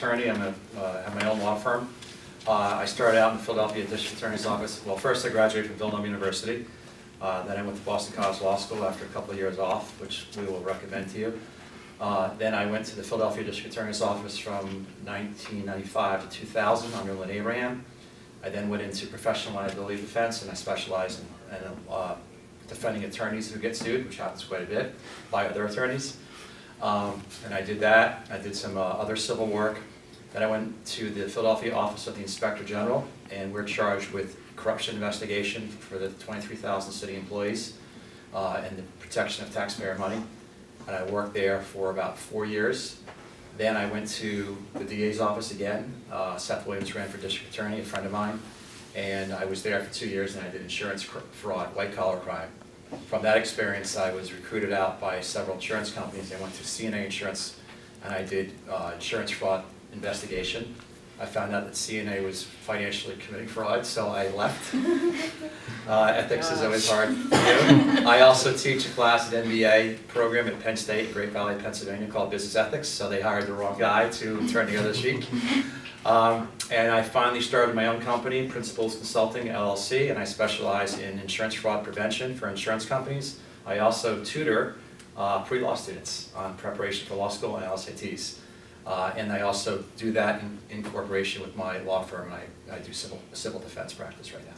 attorney. I have my own law firm. I started out in the Philadelphia District Attorney's Office. Well, first I graduated from Villanova University. Then I went to Boston College Law School after a couple of years off, which we will recommend to you. Then I went to the Philadelphia District Attorney's Office from 1995 to 2000 under Lynn Abraham. I then went into professional liability defense, and I specialize in defending attorneys who get sued, which happens quite a bit, by other attorneys. And I did that. I did some other civil work. Then I went to the Philadelphia Office of the Inspector General, and we're charged with corruption investigation for the 23,000 city employees and the protection of taxpayer money. And I worked there for about 4 years. Then I went to the DA's office again. Seth Williams ran for district attorney, a friend of mine. And I was there for 2 years, and I did insurance fraud, white-collar crime. From that experience, I was recruited out by several insurance companies. I went to CNA Insurance, and I did insurance fraud investigation. I found out that CNA was financially committing fraud, so I left. Ethics is always hard to do. I also teach a class at MBA program at Penn State, Great Valley, Pennsylvania, called Business Ethics, so they hired the wrong guy to turn together the sheet. And I finally started my own company, Principles Consulting, LLC, and I specialize in insurance fraud prevention for insurance companies. I also tutor pre-law students on preparation for law school and LSATs. And I also do that in cooperation with my law firm, and I do civil defense practice right now.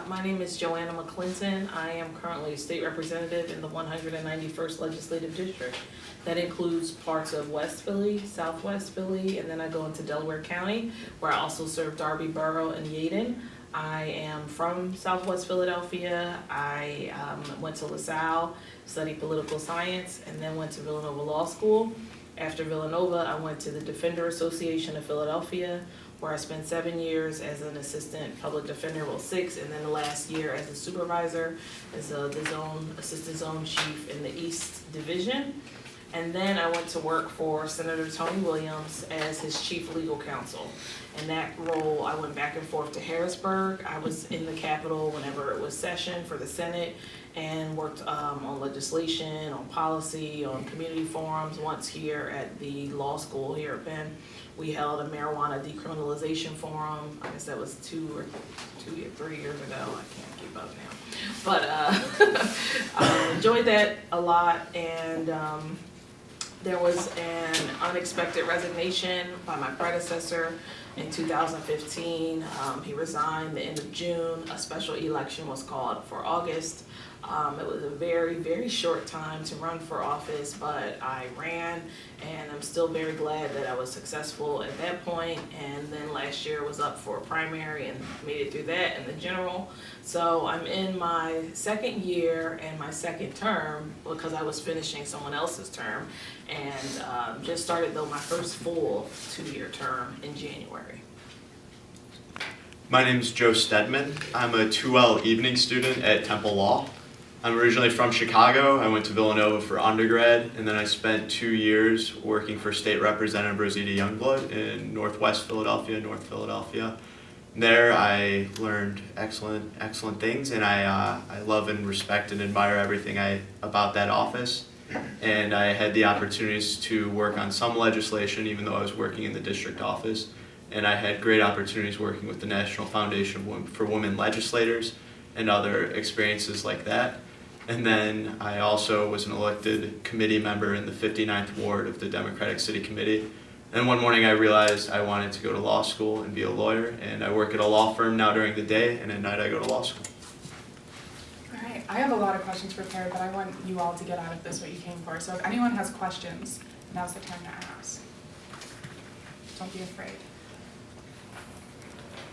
My name is Joanna McClinton. I am currently a state representative in the 191st Legislative District. That includes parts of West Philly, Southwest Philly, and then I go into Delaware County, where I also serve Darby Borough and Yeadon. I am from Southwest Philadelphia. I went to LaSalle, studied political science, and then went to Villanova Law School. After Villanova, I went to the Defender Association of Philadelphia, where I spent 7 years as an assistant public defender, well 6, and then the last year as a supervisor, as the assistant zone chief in the East Division. And then I went to work for Senator Tony Williams as his chief legal counsel. In that role, I went back and forth to Harrisburg. I was in the Capitol whenever it was session for the Senate, and worked on legislation, on policy, on community forums. Once here at the law school here at Penn, we held a marijuana decriminalization forum. I guess that was 2 or 3 years ago. I can't keep up now. But I enjoyed that a lot, and there was an unexpected resignation by my predecessor in 2015. He resigned the end of June. A special election was called for August. It was a very, very short time to run for office, but I ran, and I'm still very glad that I was successful at that point. And then last year was up for a primary and made it through that and the general. So I'm in my second year and my second term, because I was finishing someone else's term, and just started though my first full 2-year term in January. My name is Joe Steadman. I'm a 2L evening student at Temple Law. I'm originally from Chicago. I went to Villanova for undergrad, and then I spent 2 years working for State Representative Rosita Youngblood in Northwest Philadelphia, North Philadelphia. There I learned excellent things, and I love and respect and admire everything about that office. And I had the opportunities to work on some legislation, even though I was working in the district office. And I had great opportunities working with the National Foundation for Women Legislators and other experiences like that. And then I also was an elected committee member in the 59th Ward of the Democratic City Committee. And one morning I realized I wanted to go to law school and be a lawyer, and I work at a law firm now during the day, and at night I go to law school. All right, I have a lot of questions prepared, but I want you all to get out of this what you came for. So if anyone has questions, now's the time to ask. Don't be afraid.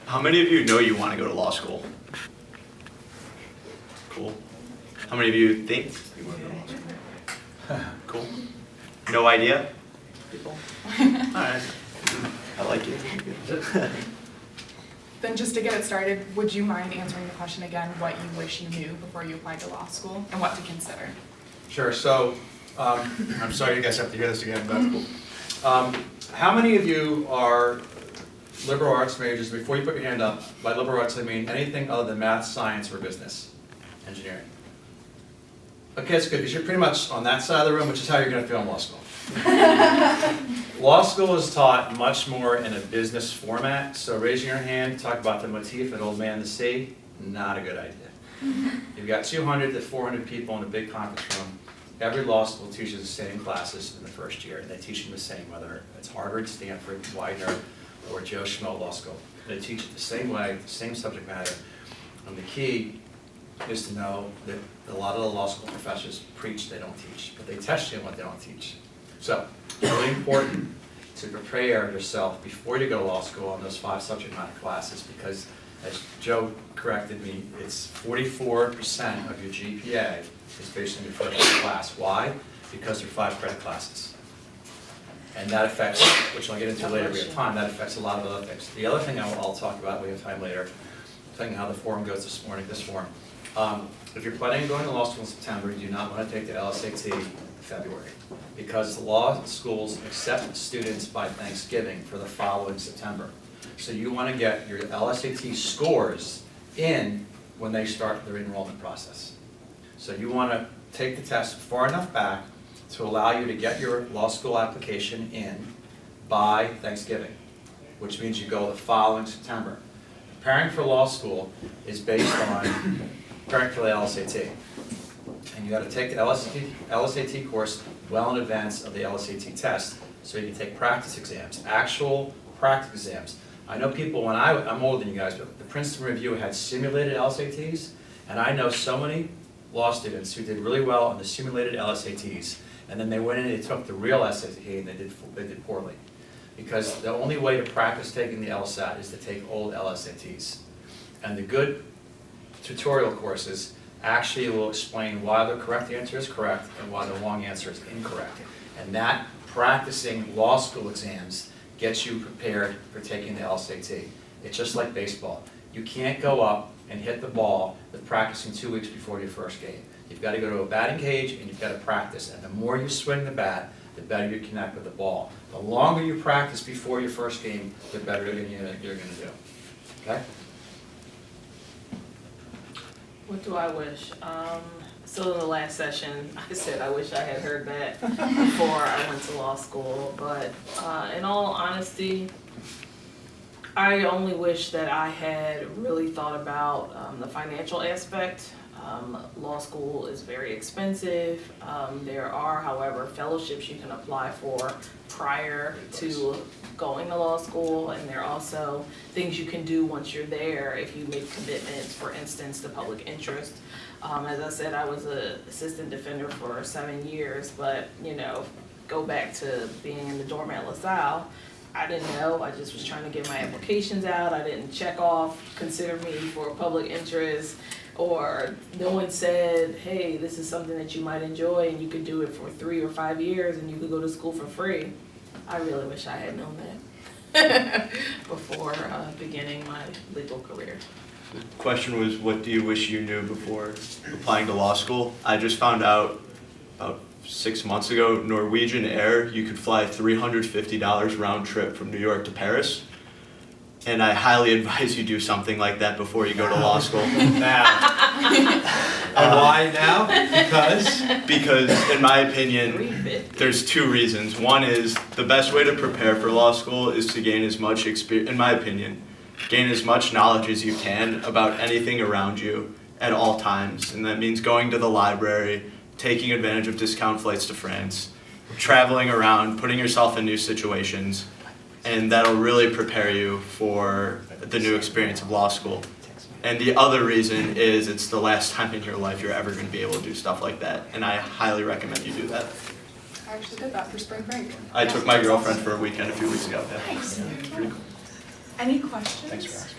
How many of you know you want to go to law school? Cool. How many of you think you want to go to law school? Cool. No idea? People? Alright. I like it. Then just to get it started, would you mind answering the question again, what you wish you knew before you applied to law school, and what to consider? Sure. So, I'm sorry you guys have to hear this again, but how many of you are liberal arts majors? Before you put your hand up, by liberal arts I mean anything other than math, science, or business, engineering. Okay, that's good, because you're pretty much on that side of the room, which is how you're going to feel in law school. Law school is taught much more in a business format, so raising your hand, talk about the motif, an old man to see, not a good idea. You've got 200 to 400 people in a big conference room. Every law school teaches the same classes in the first year, and they teach them the same, whether it's Harvard, Stanford, Widener, or Joe Schmo Law School. They teach it the same way, the same subject matter, and the key is to know that a lot of the law school professors preach, they don't teach, but they test you on what they don't teach. So, it's really important to prepare yourself before you go to law school on those 5 subject matter classes, because as Joe corrected me, it's 44% of your GPA is based on your first class. Why? Because they're 5 credit classes. And that affects, which I'll get into later, we have time, that affects a lot of other things. The other thing I'll talk about, we have time later, telling you how the forum goes this morning, this forum. If you're planning on going to law school in September, you do not want to take the LSAT in February, because law schools accept students by Thanksgiving for the following September. So you want to get your LSAT scores in when they start their enrollment process. So you want to take the test far enough back to allow you to get your law school application in by Thanksgiving, which means you go the following September. Preparing for law school is based on preparing for the LSAT. And you got to take the LSAT course well in advance of the LSAT test, so you can take practice exams, actual practice exams. I know people, I'm older than you guys, but the Princeton Review had simulated LSATs, and I know so many law students who did really well on the simulated LSATs, and then they went in and they took the real SAT and they did poorly. Because the only way to practice taking the LSAT is to take old LSATs. And the good tutorial courses actually will explain why the correct answer is correct and why the wrong answer is incorrect. And that practicing law school exams gets you prepared for taking the LSAT. It's just like baseball. You can't go up and hit the ball with practicing 2 weeks before your first game. You've got to go to a batting cage and you've got to practice. And the more you swing the bat, the better you connect with the ball. The longer you practice before your first game, the better you're going to do. Okay? What do I wish? So in the last session, I said I wish I had heard that before I went to law school, but in all honesty, I only wish that I had really thought about the financial aspect. Law school is very expensive. There are, however, fellowships you can apply for prior to going to law school, and there are also things you can do once you're there if you make commitments, for instance, the public interest. As I said, I was an assistant defender for 7 years, but go back to being in the doormat LaSalle, I didn't know. I just was trying to get my applications out. I didn't check off, consider me for public interest, or no one said, hey, this is something that you might enjoy and you could do it for 3 or 5 years and you could go to school for free. I really wish I had known that before beginning my legal career. The question was, what do you wish you knew before applying to law school? I just found out about 6 months ago, Norwegian Air, you could fly $350 round trip from New York to Paris. And I highly advise you do something like that before you go to law school. Now. And why now? Because in my opinion, there's 2 reasons. One is the best way to prepare for law school is to gain as much experience, in my opinion, gain as much knowledge as you can about anything around you at all times. And that means going to the library, taking advantage of discount flights to France, traveling around, putting yourself in new situations, and that'll really prepare you for the new experience of law school. And the other reason is it's the last time in your life you're ever going to be able to do stuff like that, and I highly recommend you do that. I actually did that for spring break. I took my girlfriend for a weekend a few weeks ago. Yeah. Nice. Pretty cool. Any questions? Thanks for asking.